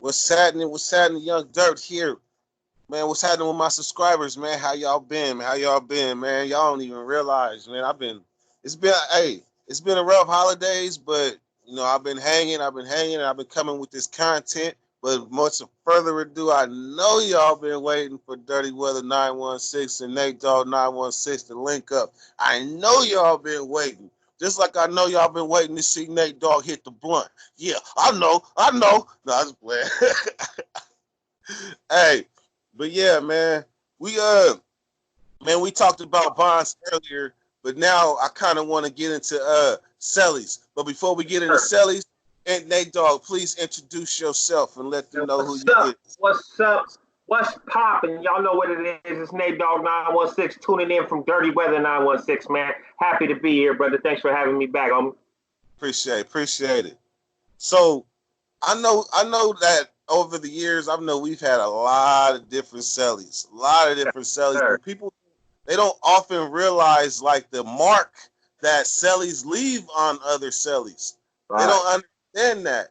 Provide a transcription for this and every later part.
What's happening? What's happening, Young Dirt here, man? What's happening with my subscribers, man? How y'all been? How y'all been, man? Y'all don't even realize, man. It's been a rough holidays, but I've been hanging. I've been coming with this content. But much further ado, I know y'all been waiting for Dirtyweather 916 and Nate Dogg 916 to link up. I know y'all been waiting. Just like I know y'all been waiting to see Nate Dogg hit the blunt. Yeah, I know. No, I just playing. Hey, but yeah, man. We we talked about bonds earlier, but now I kind of want to get into Cellies. But before we get into Sure. Cellies, and Nate Dogg, please introduce yourself and let them know who What's you up? is. What's up? What's popping? Y'all know what it is. It's Nate Dogg 916 tuning in from Dirty Weather 916, man. Happy to be here, brother. Thanks for having me back. Appreciate it. So I know that over the years, I know we've had a lot of different Cellies, Sir. but people they don't often realize like the mark that Cellies leave on other Cellies. They Right. don't understand that.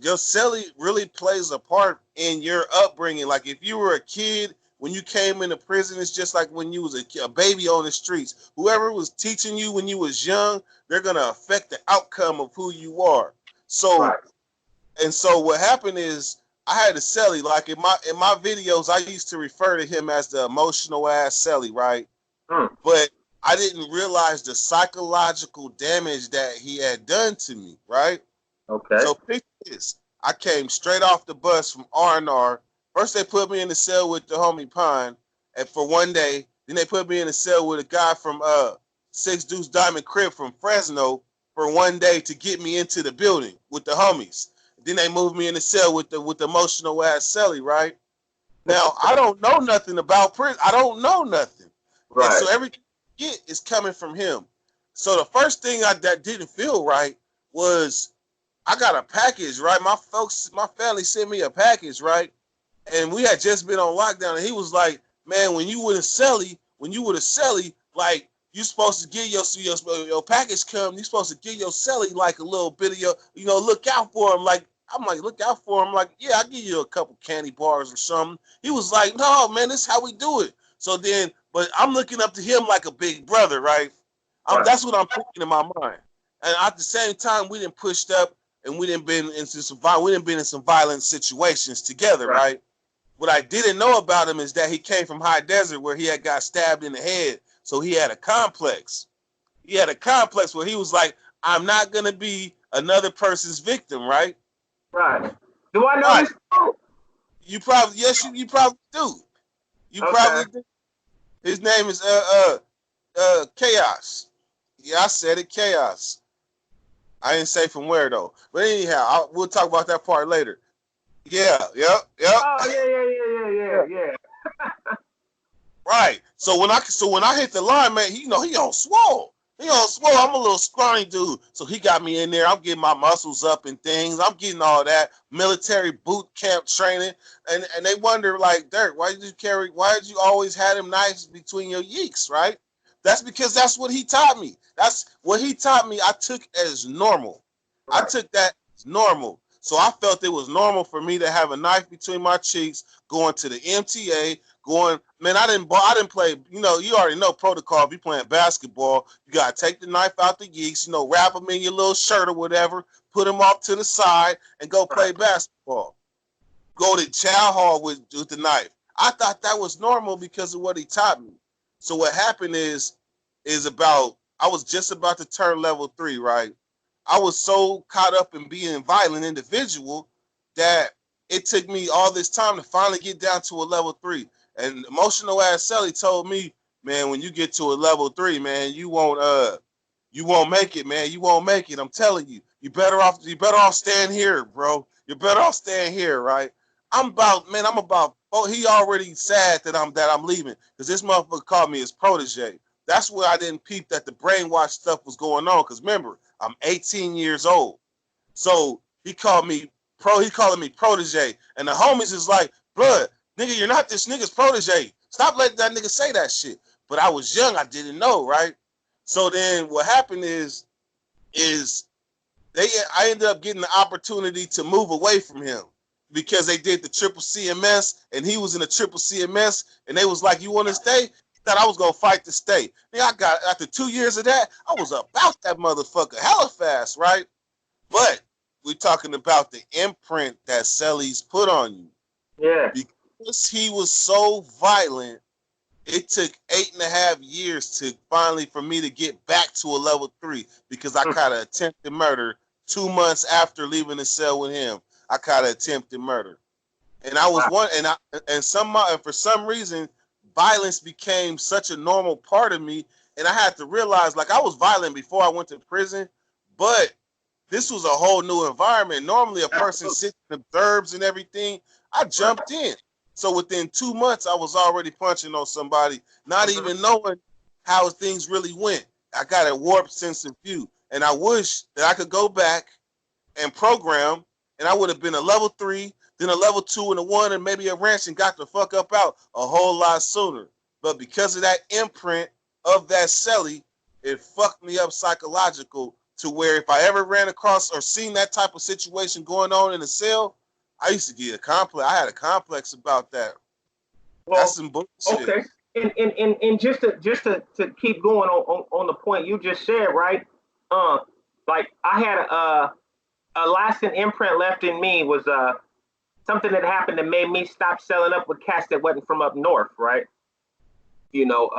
Your Celly really plays a part in your upbringing. Like if you were a kid when you came into prison, it's just like when you was a baby on the streets. Whoever was teaching you when you was young, they're gonna affect the outcome of who you are. So Right. so what happened is I had a Celly. Like in my videos, I used to refer to him as the emotional ass Celly, right? Mm. But I didn't realize the psychological damage that he had done to me, right? Okay. So picture this. I came straight off the bus from R&R. First they put me in the cell with the homie Pine and for one day. Then they put me in the cell with a guy from Six Deuce Diamond Crib from Fresno for one day to get me into the building with the homies. Then they moved me in the cell with the emotional ass Celly, right? Now I don't know nothing about prison. I don't know nothing. And Right. so everything I get is coming from him. So the first thing that didn't feel right was I got a package, right? My family sent me a package, right? And we had just been on lockdown, and he was like, "Man, when you with a celly, like you supposed to get your package come, you supposed to get your celly like a little bit of your, look out for him." Like I'm like, look out for him. Like, yeah, I'll give you a couple candy bars or something. He was like, no, man, this is how we do it. So then, but I'm looking up to him like a big brother, right? Right. That's what I'm thinking in my mind. And at the same time, we didn't pushed up and we didn't been in some violent situations together, Right. right? What I didn't know about him is that he came from High Desert where he had got stabbed in the head. So he had a complex. He had a complex where he was like, I'm not gonna be another person's victim, right? Right. Do I know Right. this? Oh, You probably yes, you probably do. You okay. probably do. His name is Chaos. Yeah, I said it, Chaos. I didn't say from where though. But anyhow, we'll talk about that part later. Yeah, yep. Oh, yeah, yeah, yeah, yeah, yeah, yeah. Right. So when I hit the line, man, he on swole. He on swole. I'm a little scrawny dude. So he got me in there. I'm getting my muscles up and things. I'm getting all that military boot camp training. And they wonder like, Dirk, why did you always have them knives between your yeeks, right? That's because that's what he taught me. That's what he taught me. I took as normal. I Right. took that as normal. So I felt it was normal for me to have a knife between my cheeks, going to the MTA, going, man, I didn't play, you already know protocol. If you playing basketball, you got to take the knife out the yeeks, wrap them in your little shirt or whatever, put them off to the side and go play Right. basketball. Go to chow hall with the knife. I thought that was normal because of what he taught me. So what happened is I was just about to turn level 3, right? I was so caught up in being a violent individual that it took me all this time to finally get down to a level 3. And emotional ass Sally told me, man, when you get to a level 3, man, you won't make it, man. You won't make it. I'm telling you. You better off staying here, bro. You're better off staying here, right? Oh, he already sad that I'm leaving because this motherfucker called me his protege. That's where I didn't peep that the brainwash stuff was going on. Because remember, I'm 18 years old. So he calling me protege. And the homies is like, blood, nigga, you're not this nigga's protege. Stop letting that nigga say that shit. But I was young, I didn't know, right? So then what happened is I ended up getting the opportunity to move away from him because they did the triple CMS and he was in the triple CMS and they was like, you want to stay? Thought I was gonna fight to stay. Then I got after 2 years of that, I was about that motherfucker hella fast, right? But we're talking about the imprint that Cellies put on you. Yeah. Because he was so violent, it took 8.5 years to finally for me to get back to a level 3 because I caught an attempted murder 2 months after leaving the cell with him. I caught an attempted murder, and I was one, and for some reason, violence became such a normal part of me, and I had to realize like I was violent before I went to prison, but this was a whole new environment. Normally, a person sits and observes and everything. I jumped in. So within 2 months, I was already punching on somebody, not even knowing how things really went. I got a warped sense of view. And I wish that I could go back and program, and I would have been a level 3, then a level 2 and a 1, and maybe a ranch and got the fuck up out a whole lot sooner. But because of that imprint of that celly, it fucked me up psychological to where if I ever ran across or seen that type of situation going on in a cell, I used to get a complex. I had a complex about that. Well, that's some bullshit. Okay. And just to keep going on the point you just said, right? Like I had a lasting imprint left in me was something that happened that made me stop selling up with cats that wasn't from up north, right? You know,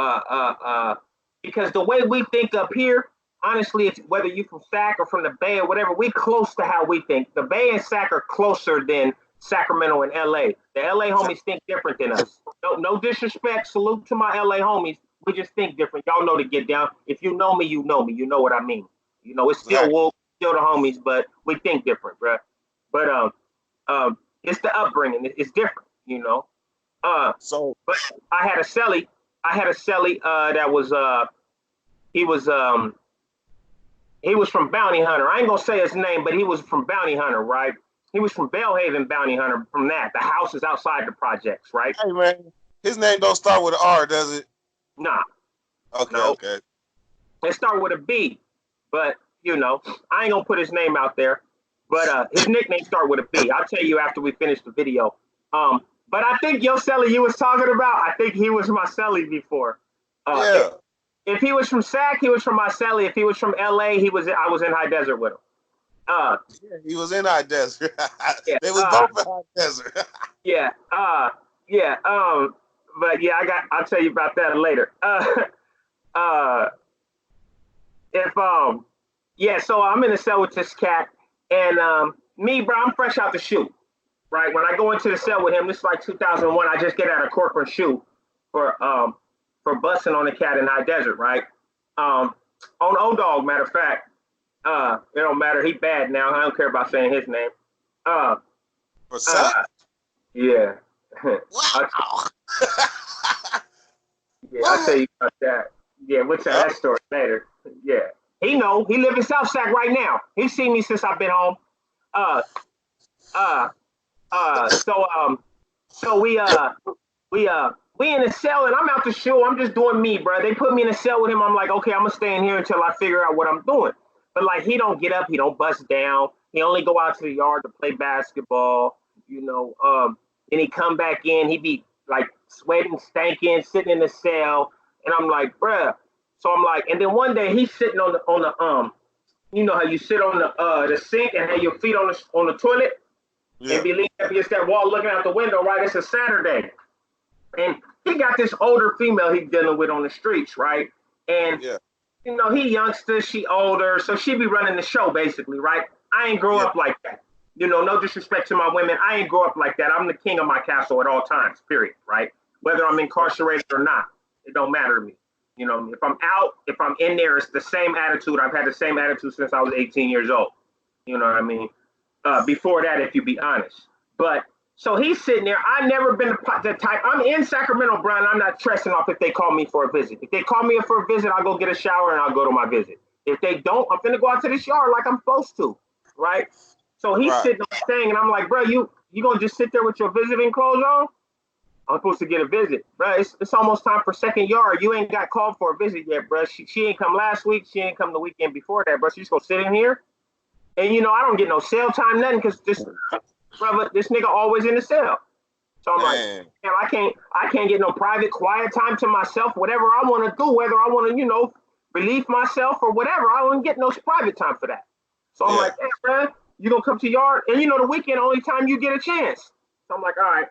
because the way we think up here, honestly, it's whether you from Sac or from the Bay or whatever, we close to how we think. The Bay and Sac are closer than Sacramento and LA. The LA homies think different than us. No disrespect, salute to my LA homies. We just think different. Y'all know to get down. If you know me, you know me. You know what I mean. You know, it's still Wolf, still the homies, but we think different, bro. But it's the upbringing. It's different, you know. But I had a celly. That was he was from Bounty Hunter. I ain't gonna say his name, but he was from Bounty Hunter, right? He was from Bellhaven Bounty Hunter. From that, the house is outside the projects, right? Hey man, his name don't start with an R, does it? Nah. Okay, no. Okay. It start with a B, but you know, I ain't gonna put his name out there. But his nickname start with a B. I'll tell you after we finish the video. But I think your celly you was talking about, I think he was my celly before. Yeah. If he was from Sac, he was from my celly. If he was from LA, I was in High Desert with him. Yeah, he was in High Desert. Yeah, they was both in High Desert. Yeah. But yeah, I'll tell you about that later. So I'm in a cell with this cat, and me, bro, I'm fresh out the chute. Right, when I go into the cell with him, this is like 2001. I just get out of Corcoran chute for busting on the cat in High Desert. Right, on O-Dog. Matter of fact, it don't matter. He bad now. I don't care about saying his name. What's up? Yeah. Wow. I'll tell you about that. Yeah, we'll tell that story later. Yeah, he know. He live in South Sac right now. He's seen me since I've been home. So we in a cell and I'm out the shoe. I'm just doing me, bro. They put me in a cell with him. I'm like, okay, I'm gonna stay in here until I figure out what I'm doing. But like, he don't get up. He don't bust down. He only go out to the yard to play basketball. You know. Then he come back in. He be like sweating, stanking, sitting in the cell. And I'm like, bruh. So I'm like, and then one day he's sitting on the you know how you sit on the sink and have your feet on the toilet. Yeah. And be leaning up against that wall looking out the window, right? It's a Saturday. And he got this older female he's dealing with on the streets, right? And, you know, he youngster, she older, so she be running the show, basically, right? I ain't grow up like that. You know, no disrespect to my women. I ain't grow up like that. I'm the king of my castle at all times, period, right? Whether I'm incarcerated or not, it don't matter to me. You know, if I'm out, if I'm in there, it's the same attitude. I've had the same attitude since I was 18 years old. You know what I mean? Before that, if you be honest. But so he's sitting there. I never been the type. I'm in Sacramento, Brian. I'm not stressing off if they call me for a visit. If they call me for a visit, I'll go get a shower and I'll go to my visit. If they don't, I'm finna go out to this yard like I'm supposed to, right? So he's sitting on the thing, and I'm like, bro, you gonna just sit there with your visiting clothes on? I'm supposed to get a visit, bro. It's almost time for second yard. You ain't got called for a visit yet, bro. She ain't come last week. She ain't come the weekend before that, bro. She just gonna sit in here. And, you know, I don't get no sale time, nothing, because just brother, this nigga always in the cell. So I'm like, Man. damn, I can't get no private, quiet time to myself, whatever I want to do, whether I want to, relieve myself or whatever. I don't get no private time for that. So I'm Yeah. like, hey, man, you gonna come to yard? And the weekend, only time you get a chance. So I'm like, all right.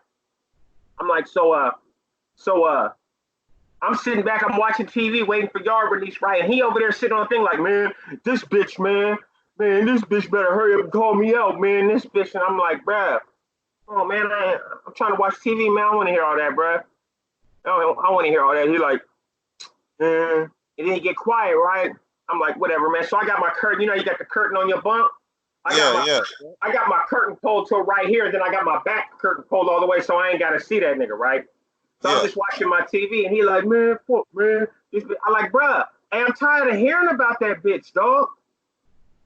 I'm like, so I'm sitting back, I'm watching TV, waiting for yard release, right? And he over there sitting on the thing like, man, this bitch, man, this bitch better hurry up and call me out, man, this bitch. And I'm like, bruh, oh man, I'm trying to watch TV, man. I don't want to hear all that, bruh. I want to hear all that. He like, and then he get quiet, right? I'm like, whatever, man. So I got my curtain. You got the curtain on your bunk. I got my curtain pulled to right here, and then I got my back curtain pulled all the way, so I ain't gotta see that nigga, right? So I'm just watching my TV, and he like, man, fuck, man. I like, bruh, hey, I'm tired of hearing about that bitch, dog.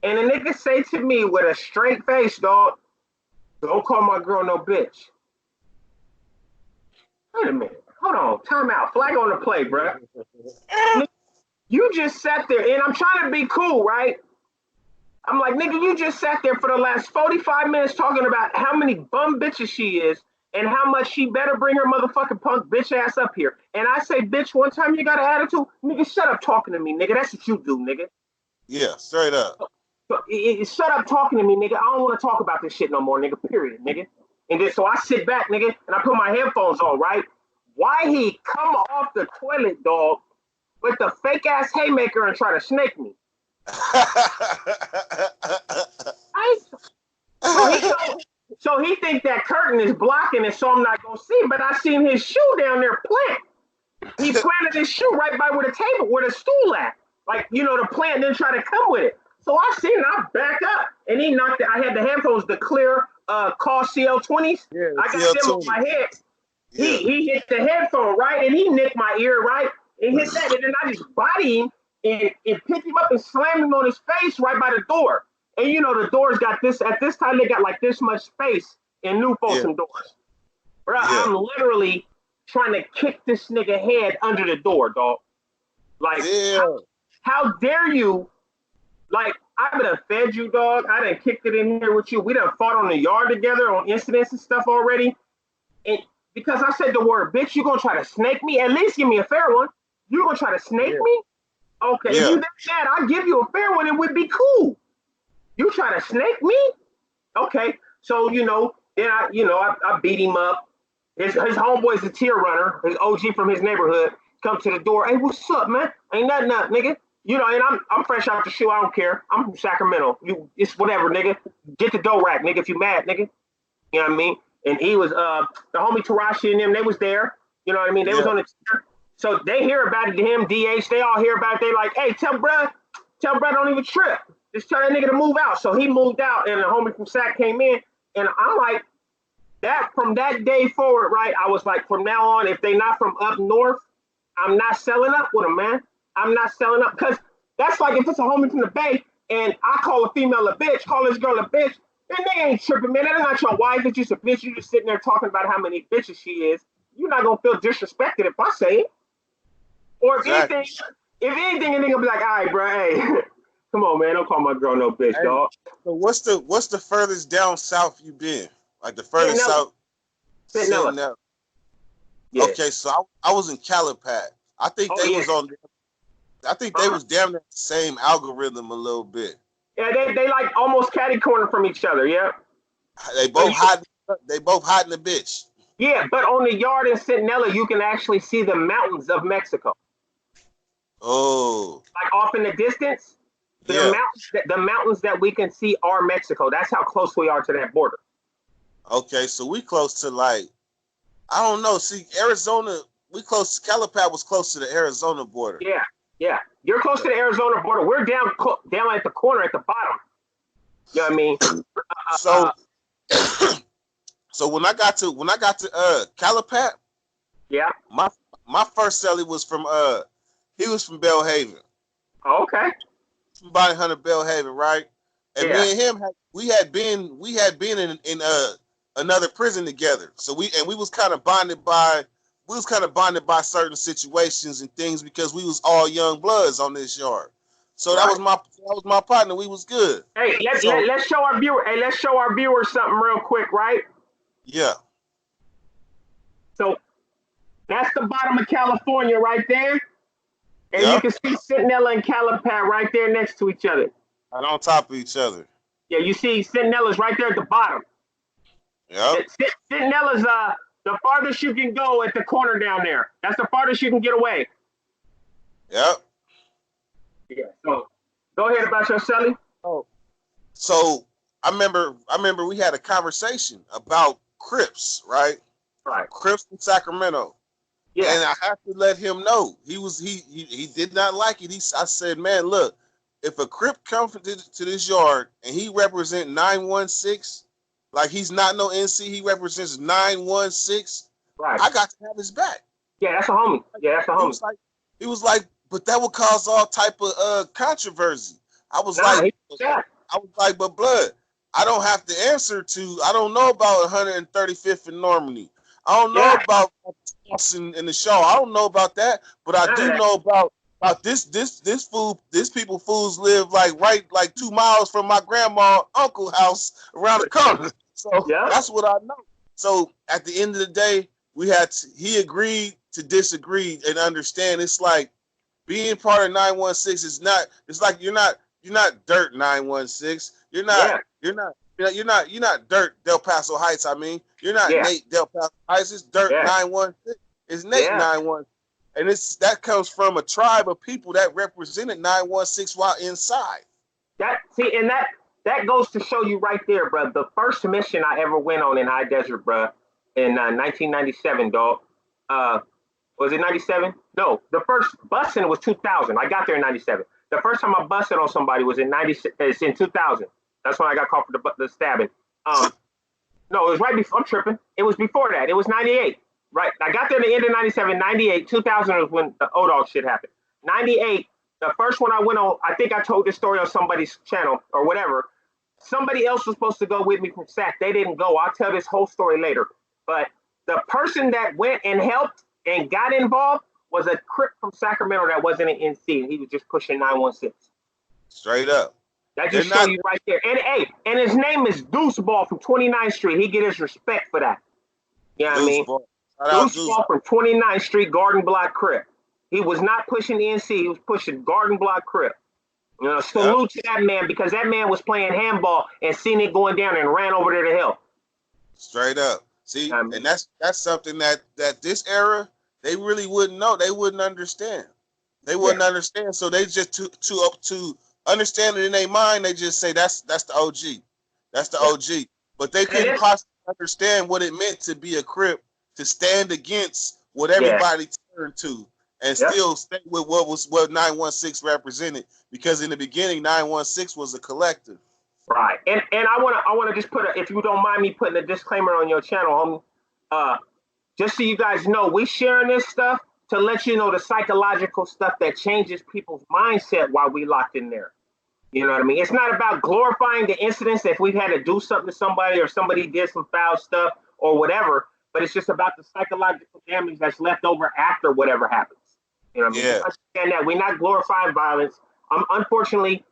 And the nigga say to me with a straight face, dog, don't call my girl no bitch. Wait a minute. Hold on. Time out. Flag on the play, bro. You just sat there, and I'm trying to be cool, right? I'm like, nigga, you just sat there for the last 45 minutes talking about how many bum bitches she is and how much she better bring her motherfucking punk bitch ass up here. And I say, bitch, one time you got an attitude? Nigga, shut up talking to me, nigga. That's what you do, nigga. Yeah, straight up. Shut up talking to me, nigga. I don't want to talk about this shit no more, nigga, period, nigga. And then so I sit back, nigga, and I put my headphones on, right? Why he come off the toilet, dog, with the fake ass haymaker and try to snake me? So he think that curtain is blocking it, so I'm not gonna see him. But I seen his shoe down there plant. He planted his shoe right by where the table, where the stool at. Like, the plant didn't try to come with it. So I seen it, I back up, and he knocked it. I had the headphones, the clear call CL20s. Yeah, I got them on my head. Yeah. He hit the headphone, right? And he nicked my ear, right? And hit that, and then I just body him and picked him up and slammed him on his face right by the door. And the doors got this, at this time, they got like this much space in new Folsom doors. Bro, I'm literally trying to kick this nigga head under the door, dog. Like, how dare you? Like, I would have fed you, dog. I done kicked it in here with you. We done fought on the yard together on incidents and stuff already. And because I said the word bitch, you gonna try to snake me? At least give me a fair one. You gonna try to snake me? Okay, if you did that, I'll give you a fair one and we'd be cool. You try to snake me? Okay. So, then I beat him up. His homeboy's a tier runner, his OG from his neighborhood, come to the door. Hey, what's up, man? Ain't nothing up, nigga. And I'm fresh out the shoe. I don't care. I'm from Sacramento. It's whatever, nigga. Get the dough rack, nigga, if you mad, nigga. You know what I mean? And he was, the homie Tarashi and them, they was there. You know what I mean? They was on the tier. So they hear about it to him, DH. They all hear about it. They like, hey, tell bruh don't even trip. Just tell that nigga to move out. So he moved out, and the homie from Sac came in. And I'm like, from that day forward, right, I was like, from now on, if they not from up north, I'm not selling up with them, man. I'm not selling up. Because that's like if it's a homie from the Bay, and I call a female a bitch, call this girl a bitch, then they ain't tripping, man. That's not your wife. It's just a bitch. You just sitting there talking about how many bitches she is. You're not going to feel disrespected if I say it. Or if anything, a nigga be like, all right, bro, hey, come on, man, don't call my girl no bitch, dog. So what's the furthest down south you been? Like the furthest south? Centinela. Yeah. Okay, so I was in Calipat. I think they was on. I think they was damn near the same algorithm a little bit. Yeah, they like almost catty corner from each other. Yeah. They both hiding. They both hiding the bitch. Yeah, but on the yard in Centinela, you can actually see the mountains of Mexico. Oh. Like off in the distance, the mountains that we can see are Mexico. That's how close we are to that border. Okay, so we close to like, I don't know. See, Arizona, we close. Calipat was close to the Arizona border. Yeah. You're close to the Arizona border. We're down at the corner at the bottom. You know what I mean? So when I got to Calipat, my first cellie was from he was from Belhaven. Oh, okay. From Bonnie Hunter, Belhaven, right? And me and him we had been in another prison together. So we was kind of bonded by certain situations and things because we was all young bloods on this yard. So that was my partner. We was good. Hey, let's show our viewer. Hey, let's show our viewers something real quick, right? Yeah. So that's the bottom of California right there. And Yep. you can see Centinela and Calipad right there next to each other. And on top of each other. Yeah, you see Centinela's right there at the bottom. Yep. Centinela's the farthest you can go at the corner down there. That's the farthest you can get away. Yep. Yeah. So go ahead about your Celly. Oh. So I remember we had a conversation about Crips, right? Right. Crips in Sacramento. Yeah. And I have to let him know he did not like it. I said, man, look, if a Crip comes to this yard and he represent 916, like he's not no NC, he represents 916. Right. I got to have his back. Yeah, that's a homie. Yeah, that's a homie. He was like, but that would cause all type of controversy. I was like, but blood, I don't have to answer to. I don't know about 135th and Normandy. I don't know about in the show. I don't know about that, but I do know about this people fools live like 2 miles from my grandma uncle house around the corner. So that's what I know. So at the end of the day, he agreed to disagree and understand. It's like being part of 916 is not. It's like you're not Dirt 916. You're not Dirt Del Paso Heights. I mean, you're not Nate Del Paso Heights. It's Dirt 916. It's Nate 916, and that comes from a tribe of people that represented 916 while inside. That goes to show you right there, bro. The first mission I ever went on in High Desert, bro, in 1997, dog. Was it 97? No, the first busing was 2000. I got there in 97. The first time I busted on somebody was in 2000. That's when I got caught for the stabbing. No, it was right before. I'm tripping. It was before that. It was 98. Right. I got there at the end of 97. 98. 2000 was when the O-Dog shit happened. 98. The first one I went on, I think I told this story on somebody's channel or whatever. Somebody else was supposed to go with me from SAC. They didn't go. I'll tell this whole story later. But the person that went and helped and got involved was a Crip from Sacramento that wasn't an NC. He was just pushing 916. Straight up. That just show you right there. And his name is Deuceball from 29th Street. He get his respect for that. You know what I mean? Deuceball from 29th Street, Garden Block Crip. He was not pushing the NC. He was pushing Garden Block Crip. You know, salute to that man, because that man was playing handball and seen it going down and ran over there to help. Straight up. See, and that's something that this era, they really wouldn't know. They wouldn't understand. They wouldn't understand. So they just to understand it in their mind, they just say that's the OG. That's the OG. But they couldn't possibly understand what it meant to be a Crip, to stand against what everybody turned to and still stay with what 916 represented. Because in the beginning, 916 was a collective. Right. And I wanna just put if you don't mind me putting a disclaimer on your channel, just so you guys know, we sharing this stuff to let you know the psychological stuff that changes people's mindset while we locked in there. You know what I mean? It's not about glorifying the incidents if we've had to do something to somebody or somebody did some foul stuff or whatever, but it's just about the psychological damage that's left over after whatever happens. You know what I mean? Yeah. Understand that we're not glorifying violence. Unfortunately,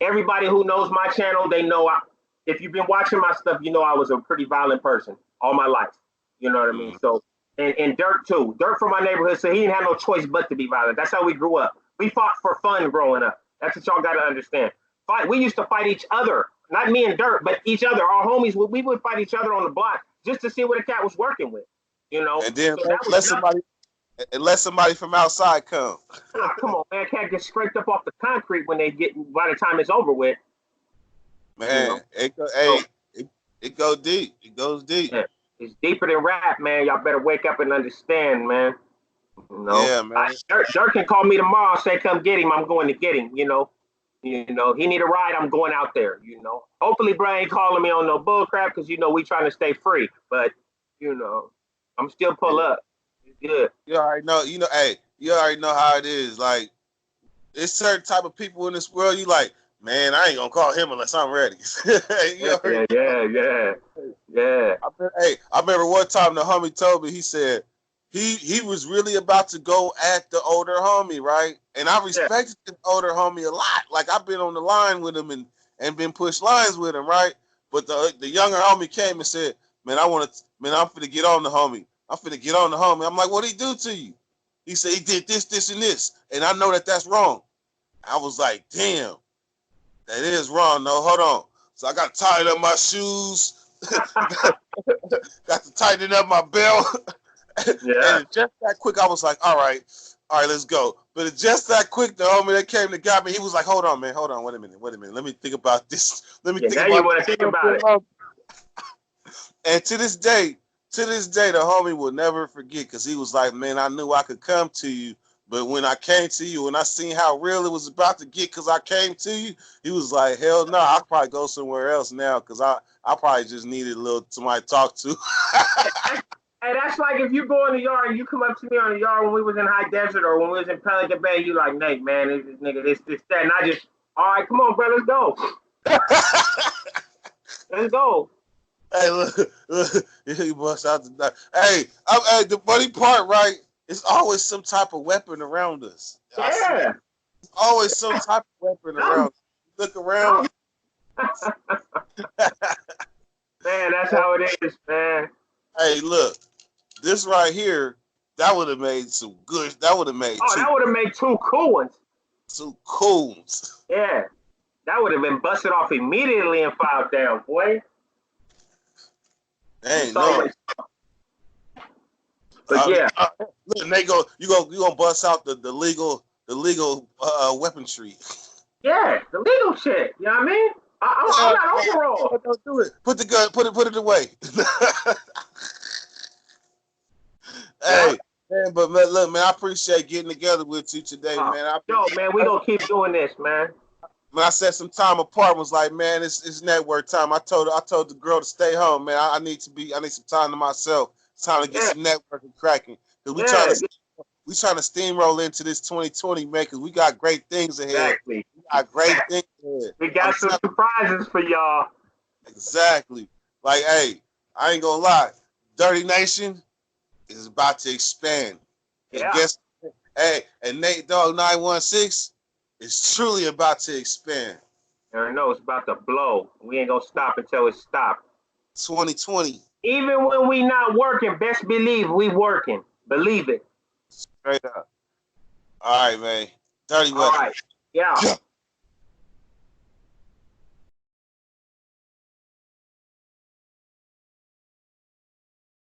everybody who knows my channel, they know if you've been watching my stuff, you know I was a pretty violent person all my life. You know what I mean? So, and Dirt too. Dirt from my neighborhood, so he didn't have no choice but to be violent. That's how we grew up. We fought for fun growing up. That's what y'all got to understand. We used to fight each other, not me and Dirt, but each other. Our homies, we would fight each other on the block just to see what a cat was working with. You know? And then let somebody from outside come. Oh, come on, man. Cat gets scraped up off the concrete by the time it's over with. Man, you know? It goes deep. It goes deep. Yeah. It's deeper than rap, man. Y'all better wake up and understand, man. You know? Yeah, man. Dirt can call me tomorrow and say, come get him. I'm going to get him, you know. He need a ride, I'm going out there, you know. Hopefully, bro ain't calling me on no bull crap because, you know, we trying to stay free. But, you know, I'm still pull up. It's good. You already know, you already know how it is. Like, there's certain type of people in this world, you like, man, I ain't going to call him unless I'm ready. Yeah. I remember one time the homie told me, he said, he was really about to go at the older homie, right? And I respected the older homie a lot. Like I've been on the line with him and been pushed lines with him, right? But the younger homie came and said, "Man, I'm finna get on the homie. I'm finna get on the homie." I'm like, "What'd he do to you?" He said he did this, this, and this, and I know that that's wrong. I was like, "Damn, that is wrong." No, hold on. So I got to tighten up my shoes. Got to tighten up my belt. Yeah. And just that quick, I was like, all right, let's go. But it's just that quick, the homie that came to got me, he was like, hold on, man, wait a minute. Let me think about this. Let me think now about you want to think about it. And to this day, the homie will never forget because he was like, man, I knew I could come to you. But when I came to you and I seen how real it was about to get because I came to you, he was like, hell no, I'll probably go somewhere else now because I probably just needed a little somebody to talk to. Hey, that's like if you go in the yard and you come up to me on the yard when we was in High Desert or when we was in Pelican Bay, you like, Nate, man, this nigga, this, that. And I just, all right, come on, bro, let's go. Let's go. Hey, look, he busts out the. Hey, the funny part, right? It's always some type of weapon around us. Yeah. Always some type of weapon around us. Look around. Man, that's how it is, man. Hey, look, this right here, that would have made some good. That would have made. Oh, that would have made two cool ones. Two cool ones. Yeah, that would have been busted off immediately and filed down, boy. Ain't no. But yeah, look, and they go. You gonna bust out the legal weaponry. Yeah, the legal shit. You know what I mean? I'm not overall. Don't do it. Put the gun. Put it away. Hey, man, but man, look, man, I appreciate getting together with you today, man. Man, we gonna keep doing this, man. When I set some time apart, was like, man, it's network time. I told the girl to stay home, man. I need some time to myself. It's time to get some networking cracking. Cause we trying to steamroll into this 2020, man. Cause we got great things ahead. Exactly. We got great things ahead. We got some surprises for y'all. Exactly. Like, hey, I ain't gonna lie. Dirty Nation is about to expand. Yeah. And Nate Dogg 916 is truly about to expand. I know it's about to blow. We ain't gonna stop until it's stopped. 2020. Even when we not working, best believe we working. Believe it. Straight up. All right, man. Dirtyweather. All right. Yeah.